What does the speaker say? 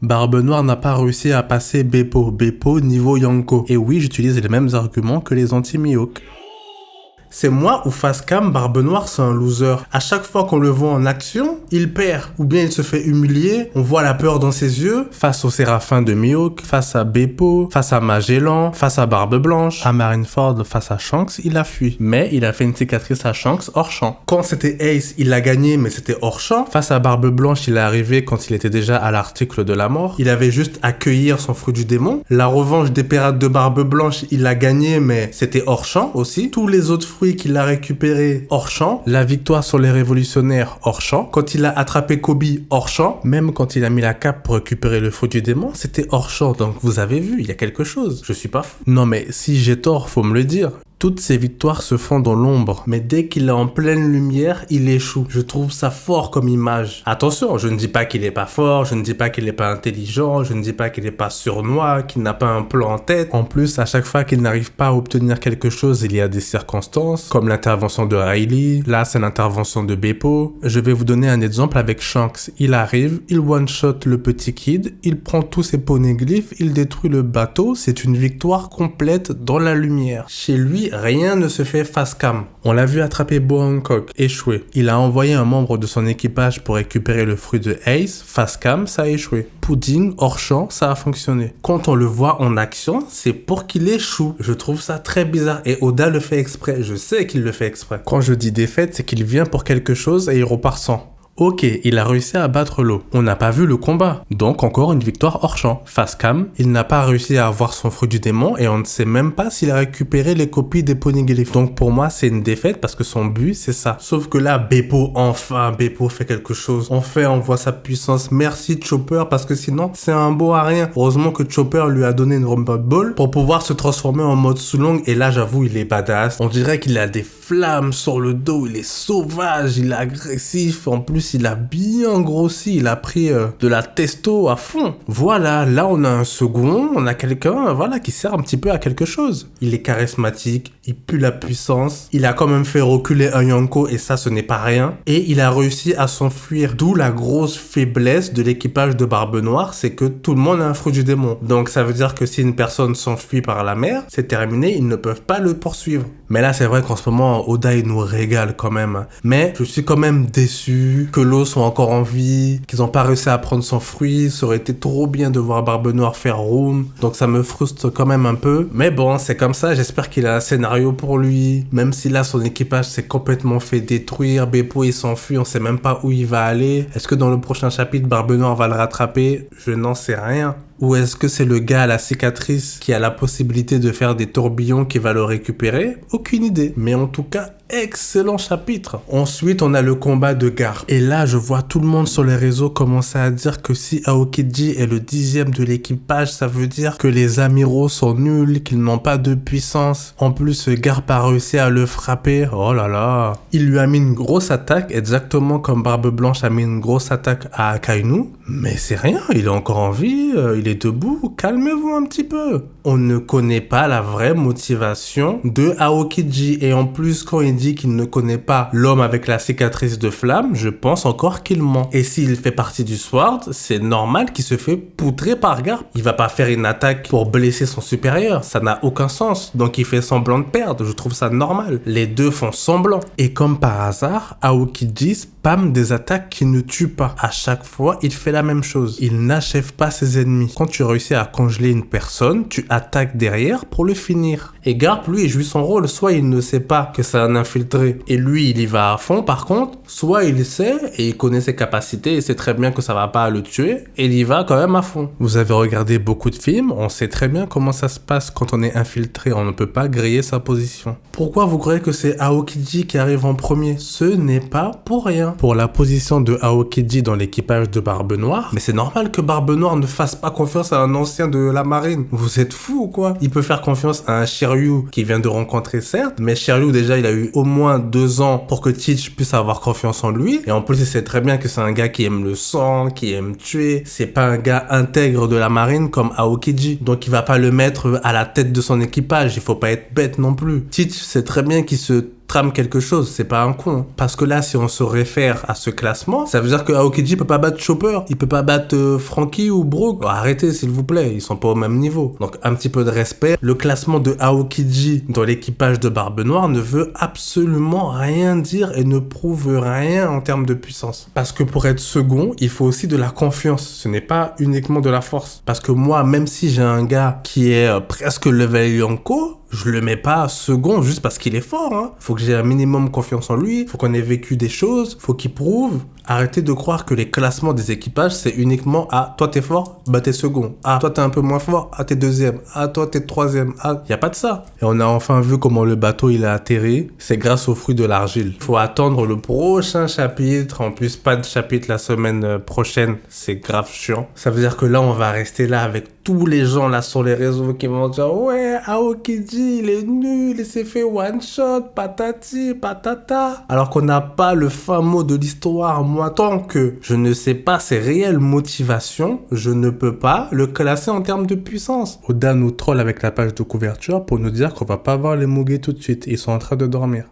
Barbe Noire n'a pas réussi à passer Beppo. Beppo niveau Yonko. Et oui, j'utilise les mêmes arguments que les anti-Mihawk. C'est moi ou Facecam, Barbe Noire, c'est un loser. À chaque fois qu'on le voit en action, il perd. Ou bien il se fait humilier, on voit la peur dans ses yeux, face au Séraphin de Mihawk, face à Beppo, face à Magellan, face à Barbe Blanche, à Marineford, face à Shanks, il a fui. Mais il a fait une cicatrice à Shanks hors champ. Quand c'était Ace, il l'a gagné, mais c'était hors champ. Face à Barbe Blanche, il est arrivé quand il était déjà à l'article de la mort. Il avait juste à cueillir son fruit du démon. La revanche des pirates de Barbe Blanche, il l'a gagné, mais c'était hors champ aussi. Tous les autres fruits qu'il a récupéré hors champ, la victoire sur les révolutionnaires hors champ, quand il a attrapé Kobe hors champ, même quand il a mis la cape pour récupérer le fruit du démon, c'était hors champ. Donc vous avez vu, il y a quelque chose. Je suis pas fou. Non mais si j'ai tort, faut me le dire. Toutes ces victoires se font dans l'ombre, mais dès qu'il est en pleine lumière, il échoue. Je trouve ça fort comme image. Attention, je ne dis pas qu'il est pas fort, je ne dis pas qu'il est pas intelligent, je ne dis pas qu'il est pas sournois, qu'il n'a pas un plan en tête. En plus, à chaque fois qu'il n'arrive pas à obtenir quelque chose, il y a des circonstances, comme l'intervention de Riley, là c'est l'intervention de Beppo. Je vais vous donner un exemple avec Shanks. Il arrive, il one-shot le petit kid, il prend tous ses poneglyphes, il détruit le bateau, c'est une victoire complète dans la lumière. Chez lui, rien ne se fait face cam. On l'a vu attraper Bo Hancock, échoué. Il a envoyé un membre de son équipage pour récupérer le fruit de Ace, face cam, ça a échoué. Pudding, hors champ, ça a fonctionné. Quand on le voit en action, c'est pour qu'il échoue. Je trouve ça très bizarre. Et Oda le fait exprès. Je sais qu'il le fait exprès. Quand je dis défaite, c'est qu'il vient pour quelque chose et il repart sans. Ok, il a réussi à battre l'eau. On n'a pas vu le combat. Donc encore une victoire hors champ. Facecam, il n'a pas réussi à avoir son fruit du démon et on ne sait même pas s'il a récupéré les copies des poneglyphes. Donc pour moi, c'est une défaite parce que son but, c'est ça. Sauf que là, Beppo, enfin, Beppo fait quelque chose. Enfin, on voit sa puissance. Merci Chopper parce que sinon, c'est un beau à rien. Heureusement que Chopper lui a donné une Rumble Ball pour pouvoir se transformer en mode Sulong. Et là, j'avoue, il est badass. On dirait qu'il a des flammes sur le dos. Il est sauvage, il est agressif. En plus, il a bien grossi, il a pris de la testo à fond. Voilà, là on a un second, on a quelqu'un, voilà, qui sert un petit peu à quelque chose. Il est charismatique, il pue la puissance, il a quand même fait reculer un Yonko et ça ce n'est pas rien. Et il a réussi à s'enfuir, d'où la grosse faiblesse de l'équipage de Barbe Noire, c'est que tout le monde a un fruit du démon. Donc ça veut dire que si une personne s'enfuit par la mer, c'est terminé, ils ne peuvent pas le poursuivre. Mais là c'est vrai qu'en ce moment, Oda il nous régale quand même. Mais je suis quand même déçu que l'eau sont encore en vie, qu'ils n'ont pas réussi à prendre son fruit. Ça aurait été trop bien de voir Barbe Noire faire room. Donc ça me frustre quand même un peu. Mais bon, c'est comme ça. J'espère qu'il a un scénario pour lui. Même si là, son équipage s'est complètement fait détruire. Beppo, il s'enfuit. On sait même pas où il va aller. Est-ce que dans le prochain chapitre, Barbe Noire va le rattraper? Je n'en sais rien. Ou est-ce que c'est le gars à la cicatrice qui a la possibilité de faire des tourbillons qui va le récupérer? Aucune idée. Mais en tout cas, excellent chapitre. Ensuite, on a le combat de Garp. Et là, je vois tout le monde sur les réseaux commencer à dire que si Aokiji est le 10e de l'équipage, ça veut dire que les amiraux sont nuls, qu'ils n'ont pas de puissance. En plus, Garp a réussi à le frapper. Oh là là. Il lui a mis une grosse attaque, exactement comme Barbe Blanche a mis une grosse attaque à Akainu. Mais c'est rien, il est encore en vie, il est debout, calmez-vous un petit peu. On ne connaît pas la vraie motivation de Aokiji. Et en plus, quand il dit qu'il ne connaît pas l'homme avec la cicatrice de flamme, je pense encore qu'il ment. Et s'il fait partie du Sword, c'est normal qu'il se fait poutrer par Garp. Il va pas faire une attaque pour blesser son supérieur, ça n'a aucun sens. Donc il fait semblant de perdre, je trouve ça normal. Les deux font semblant. Et comme par hasard, Aokiji spam des attaques qui ne tuent pas. À chaque fois, il fait la même chose. Il n'achève pas ses ennemis. Quand tu réussis à congeler une personne, tu attaques derrière pour le finir. Et Garp, lui, il joue son rôle. Soit il ne sait pas que c'est un infiltré et lui, il y va à fond. Par contre, soit il sait et il connaît ses capacités et sait très bien que ça va pas le tuer et il y va quand même à fond. Vous avez regardé beaucoup de films, on sait très bien comment ça se passe quand on est infiltré. On ne peut pas griller sa position. Pourquoi vous croyez que c'est Aokiji qui arrive en premier? Ce n'est pas pour rien. Pour la position de Aokiji dans l'équipage de Barbe Noire, mais c'est normal que Barbe Noire ne fasse pas confiance à un ancien de la marine. Vous êtes fous ou quoi? Il peut faire confiance à un Shiryu qui vient de rencontrer certes, mais Shiryu déjà il a eu au moins 2 ans pour que Teach puisse avoir confiance en lui. Et en plus il sait très bien que c'est un gars qui aime le sang, qui aime tuer. C'est pas un gars intègre de la marine comme Aokiji. Donc il va pas le mettre à la tête de son équipage. Il faut pas être bête non plus. Teach sait très bien qu'il se trame quelque chose, c'est pas un con. Hein. Parce que là, si on se réfère à ce classement, ça veut dire que Aokiji peut pas battre Chopper, il peut pas battre Franky ou Brook. Bon, arrêtez s'il vous plaît, ils sont pas au même niveau. Donc un petit peu de respect. Le classement de Aokiji dans l'équipage de Barbe Noire ne veut absolument rien dire et ne prouve rien en termes de puissance. Parce que pour être second, il faut aussi de la confiance. Ce n'est pas uniquement de la force. Parce que moi, même si j'ai un gars qui est presque level Yonko, je le mets pas second juste parce qu'il est fort. Hein. Faut que j'ai un minimum confiance en lui. Faut qu'on ait vécu des choses. Faut qu'il prouve. Arrêtez de croire que les classements des équipages, c'est uniquement toi t'es fort, bah t'es second. Toi t'es un peu moins fort, t'es deuxième. Toi t'es troisième. Y a pas de ça. Et on a enfin vu comment le bateau il a atterri. C'est grâce aux fruits de l'argile. Faut attendre le prochain chapitre. En plus, pas de chapitre la semaine prochaine. C'est grave chiant. Ça veut dire que là, on va rester là avec tous les gens là sur les réseaux qui vont dire ouais, Aokiji, il est nul, il s'est fait one shot, patati, patata. Alors qu'on n'a pas le fin mot de l'histoire. Moi, tant que je ne sais pas ses réelles motivations, je ne peux pas le classer en termes de puissance. Oda nous troll avec la page de couverture pour nous dire qu'on va pas voir les Muge tout de suite. Ils sont en train de dormir.